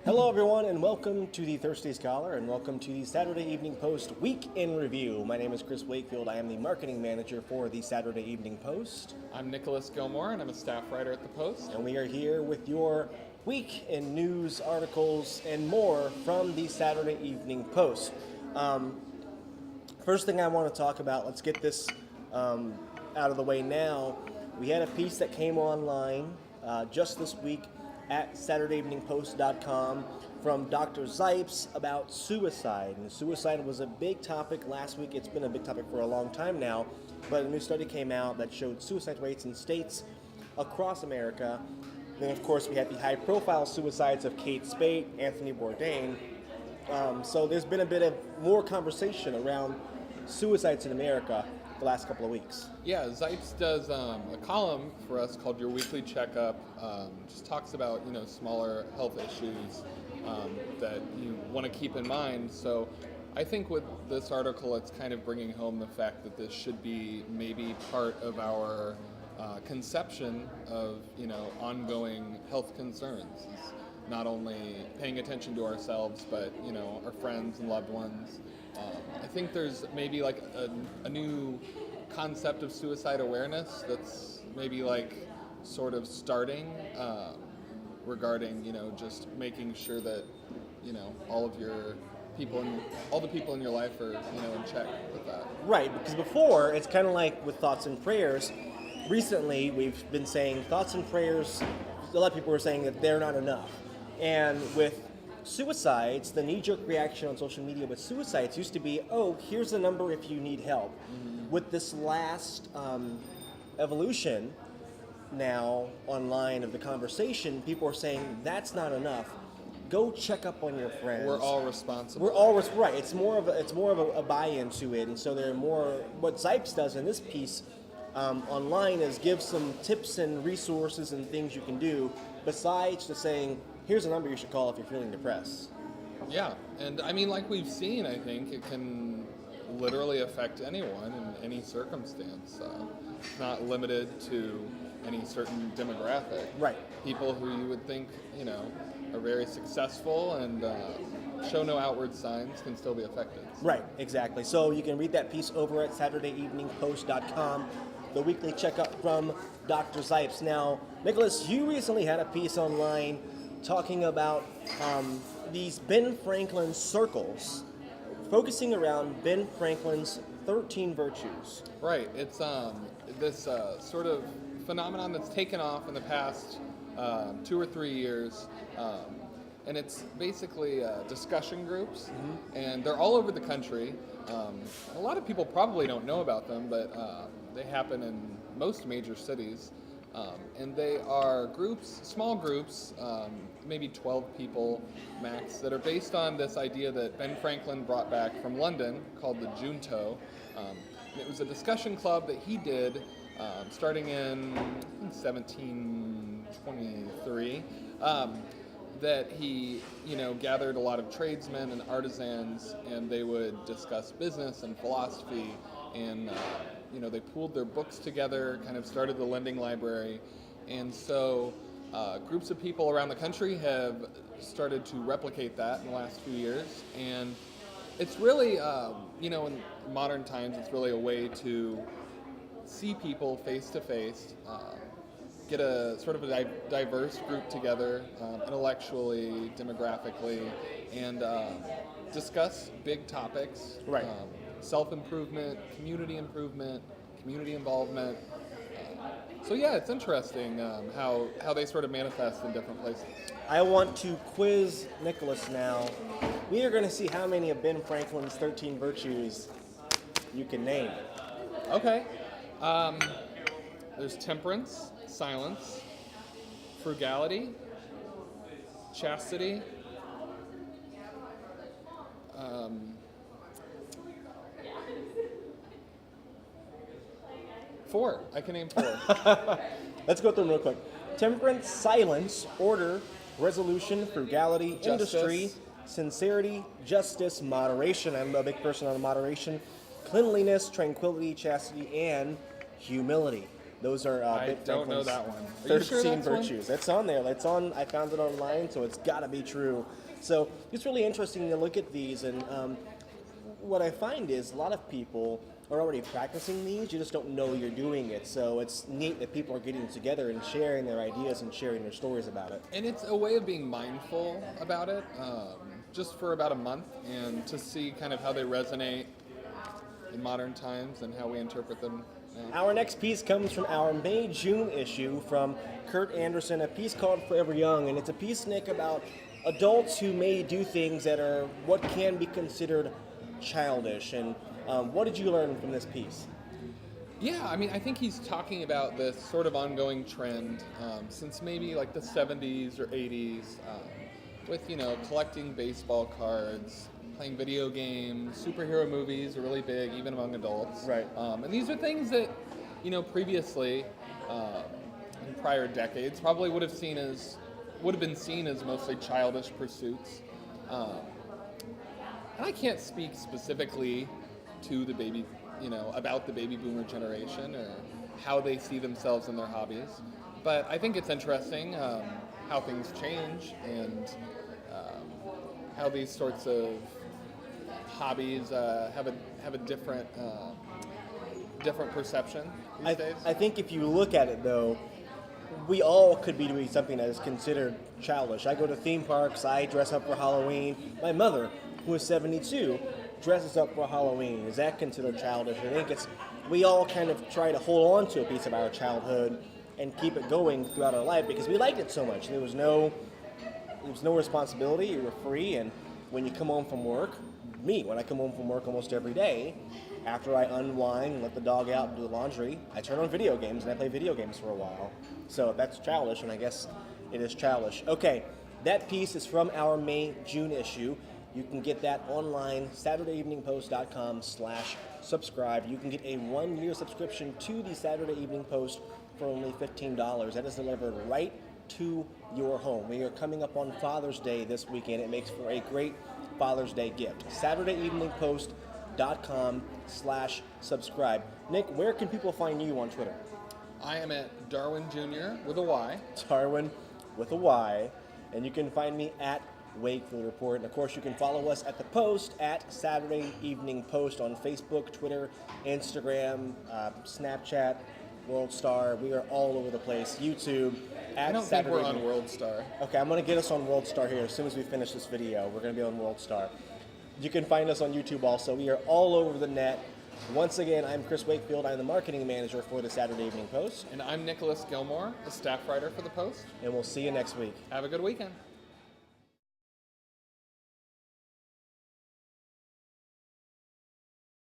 Hello, everyone, and welcome to the Thursday Scholar, and welcome to the Saturday Evening Post Week in Review. My name is Chris Wakefield. I am the marketing manager for the Saturday Evening Post. I'm Nicholas Gilmore, and I'm a staff writer at the Post. And we are here with your week in news, articles, and more from the Saturday Evening Post. First thing I want to talk about, let's get this out of the way now. We had a piece that came online just this week at SaturdayEveningPost.com from Dr. Zipes about suicide. And suicide was a big topic last week. It's been a big topic for a long time now, but a new study came out that showed suicide rates in states across America. Then, of course, we had the high-profile suicides of Kate Spade, Anthony Bourdain. So there's been a bit of more conversation around suicides in America the last couple of weeks. Yeah, Zipes does a column for us called Your Weekly Checkup. Just talks about, smaller health issues that you want to keep in mind. So I think with this article, it's kind of bringing home the fact that this should be maybe part of our conception of, ongoing health concerns. It's not only paying attention to ourselves, but, our friends and loved ones. I think there's maybe like a new concept of suicide awareness that's maybe like sort of starting regarding, just making sure that, all the people in your life are, in check with that. Right, because before, it's kind of like with thoughts and prayers. Recently, we've been saying thoughts and prayers, a lot of people are saying that they're not enough. And with suicides, the knee-jerk reaction on social media with suicides used to be, oh, here's the number if you need help. Mm-hmm. With this last evolution now online of the conversation, people are saying that's not enough. Go check up on your friends. We're all responsible. Right. It's more of a buy-in to it, and so there are more. What Zipes does in this piece online is give some tips and resources and things you can do besides just saying, here's a number you should call if you're feeling depressed. Yeah, and I mean, like we've seen, I think it can literally affect anyone in any circumstance. It's not limited to any certain demographic. Right. People who you would think, are very successful and show no outward signs can still be affected. Right, exactly. So you can read that piece over at SaturdayEveningPost.com, the weekly checkup from Dr. Zipes. Now, Nicholas, you recently had a piece online talking about these Ben Franklin circles, focusing around Ben Franklin's 13 virtues. Right. It's this sort of phenomenon that's taken off in the past 2 or 3 years, and it's basically discussion groups, mm-hmm. and they're all over the country. A lot of people probably don't know about them, but they happen in most major cities. And they are groups, small groups, maybe 12 people max, that are based on this idea that Ben Franklin brought back from London called the Junto. And it was a discussion club that he did starting in 1723, that he, gathered a lot of tradesmen and artisans, and they would discuss business and philosophy, and they pooled their books together, kind of started the lending library. And so groups of people around the country have started to replicate that in the last few years. And it's really, in modern times, it's really a way to see people face to face, get a sort of a diverse group together, intellectually, demographically, and discuss big topics. Right. Self-improvement, community involvement. So yeah, it's interesting how they sort of manifest in different places. I want to quiz Nicholas now. We are going to see how many of Ben Franklin's 13 virtues you can name. Okay. There's temperance, silence, frugality, chastity, 4. I can name 4. Let's go through them real quick. Temperance, silence, order, resolution, frugality, justice. Industry, sincerity, justice, moderation. I'm a big person on moderation. Cleanliness, tranquility, chastity, and humility. Those are I don't know that one. Are you 13 sure that's virtues. It's on there. It's on. I found it online, so it's got to be true. So it's really interesting to look at these, and what I find is a lot of people are already practicing these. You just don't know you're doing it. So it's neat that people are getting together and sharing their ideas and sharing their stories about it. And it's a way of being mindful about it, just for about a month, and to see kind of how they resonate in modern times and how we interpret them now. Our next piece comes from our May-June issue from Kurt Anderson, a piece called Forever Young, and it's a piece, Nick, about adults who may do things that are what can be considered childish. And what did you learn from this piece? Yeah, I mean, I think he's talking about this sort of ongoing trend since maybe like the 70s or 80s with, collecting baseball cards, playing video games, superhero movies are really big, even among adults. Right. And these are things that, previously, in prior decades, probably would have been seen as mostly childish pursuits. And I can't speak specifically to the baby, about the baby boomer generation or how they see themselves in their hobbies. But I think it's interesting how things change and how these sorts of hobbies have a different perception these days. I think if you look at it, though, we all could be doing something that is considered childish. I go to theme parks, I dress up for Halloween. My mother, who is 72, dresses up for Halloween. Is that considered childish? I think we all kind of try to hold on to a piece of our childhood and keep it going throughout our life because we liked it so much. There was no responsibility. You were free, and when you come home from work, when I come home from work almost every day, after I unwind, let the dog out, and do the laundry, I turn on video games and I play video games for a while. So that's childish, and I guess it is childish. Okay, that piece is from our May-June issue. You can get that online, SaturdayEveningPost.com/subscribe. You can get a 1-year subscription to the Saturday Evening Post for only $15. That is delivered right to your home. We are coming up on Father's Day this weekend. It makes for a great Father's Day gift. SaturdayEveningPost.com/subscribe. Nick, where can people find you on Twitter? I am at Darwin Jr. with a Y. Darwin with a Y. And you can find me at Wakefield Report. And of course, you can follow us at the Post at Saturday Evening Post on Facebook, Twitter, Instagram, Snapchat, World Star. We are all over the place. YouTube at I don't Saturday think we're on Evening. World Star. Okay, I'm going to get us on World Star here as soon as we finish this video. We're going to be on World Star. You can find us on YouTube also. We are all over the net. Once again, I'm Chris Wakefield. I'm the marketing manager for the Saturday Evening Post. And I'm Nicholas Gilmore, the staff writer for the Post. And we'll see you next week. Have a good weekend.